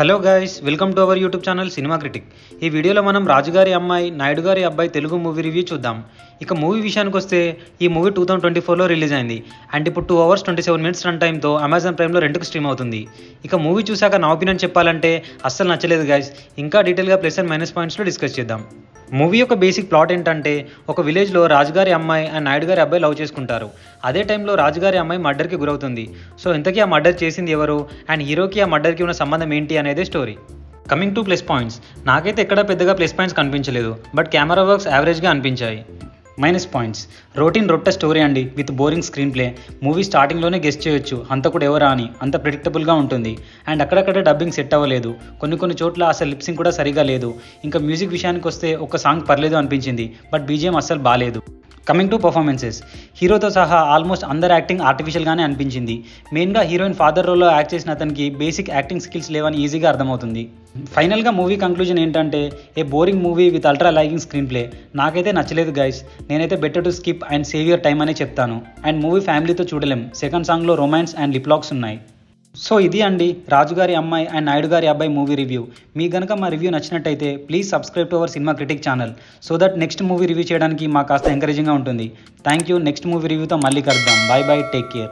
Hello guys, welcome to our YouTube channel cinema critic. ఈ వీడియోలో మనం రాజుగారి అమ్మాయి, నాయుడు గారి అబ్బాయి తెలుగు మూవీ రివ్యూ చూద్దాం. ఇక మూవీ విషయానికి వస్తే ఈ మూవీ 2024లో రిలీజ్ అయింది అండ్ ఇప్పుడు 2 hours 27 minutes రన్ టైంతో అమెజాన్ ప్రైమ్లో రెంట్కి స్ట్రీమ్ అవుతుంది. ఇక మూవీ చూశాక నా ఒపీనియన్ చెప్పాలంటే అస్సలు నచ్చలేదు గైస్. ఇంకా డీటెయిల్గా ప్లస్ అండ్ మైనస్ పాయింట్స్లో డిస్కస్ చేద్దాం. మూవీ యొక్క బేసిక్ ప్లాట్ ఏంటంటే, ఒక విలేజ్లో రాజుగారి అమ్మాయి అండ్ నాయుడు గారి అబ్బాయి లవ్ చేసుకుంటారు. అదే టైంలో రాజుగారి అమ్మాయి మర్డర్కి గురవుతుంది. సో ఇంతకీ ఆ మర్డర్ చేసింది ఎవరు అండ్ హీరోకి ఆ మర్డర్కి ఉన్న సంబంధం ఏంటి అనేది story. Coming to plus points, నాకైతే ఎక్కడ పెద్దగా ప్లస్ పాయింట్స్ కనిపించలేదు, బట్ కెమెరా వర్క్స్ యావరేజ్గా అనిపించాయి. మైనస్ పాయింట్స్, రొట్టె స్టోరీ అండి with boring screen play. Movie స్టార్టింగ్లోనే గెస్ట్ చేయొచ్చు హంతకుడు ఎవరా అని, అంత ప్రిడిక్టబుల్గా ఉంటుంది. అండ్ అక్కడక్కడ డబ్బింగ్ సెట్ అవ్వలేదు, కొన్ని చోట్ల అసలు లిప్సింగ్ కూడా సరిగా లేదు. ఇంకా మ్యూజిక్ విషయానికి వస్తే ఒక సాంగ్ పర్లేదు అనిపించింది, బట్ బీజిఎం అస్సలు బాలేదు. కమింగ్ టు పర్ఫార్మెన్సెస్, హీరోతో సహా ఆల్మోస్ట్ అందరి యాక్టింగ్ ఆర్టిఫిషియల్గానే అనిపించింది. మెయిన్గా హీరోయిన్ ఫాదర్ రోల్లో యాక్ట్ చేసిన అతనికి బేసిక్ యాక్టింగ్ స్కిల్స్ లేవని ఈజీగా అర్థమవుతుంది. ఫైనల్గా మూవీ కంక్లూజన్ ఏంటంటే, a boring movie with ultra liking screenplay. నాకైతే నచ్చలేదు గైస్. నేనైతే better to skip and save your time అనే చెప్తాను. అండ్ మూవీ ఫ్యామిలీతో చూడలేం, సెకండ్ సాంగ్లో రొమాన్స్ అండ్ లిప్లాక్స్ ఉన్నాయి. సో ఇది అండి రాజుగారి అమ్మాయి అండ్ నాయుడు గారి అబ్బాయి మూవీ రివ్యూ. మీకు గనక మా రివ్యూ నచ్చినట్టయితే please subscribe to our cinema critic channel, so that next movie review చేయడానికి మాకు కాస్త ఎంకరేజింగ్గా ఉంటుంది. Thank you. నెక్స్ట్ మూవీ రివ్యూతో మళ్ళీ కలుద్దాం. By by, take care.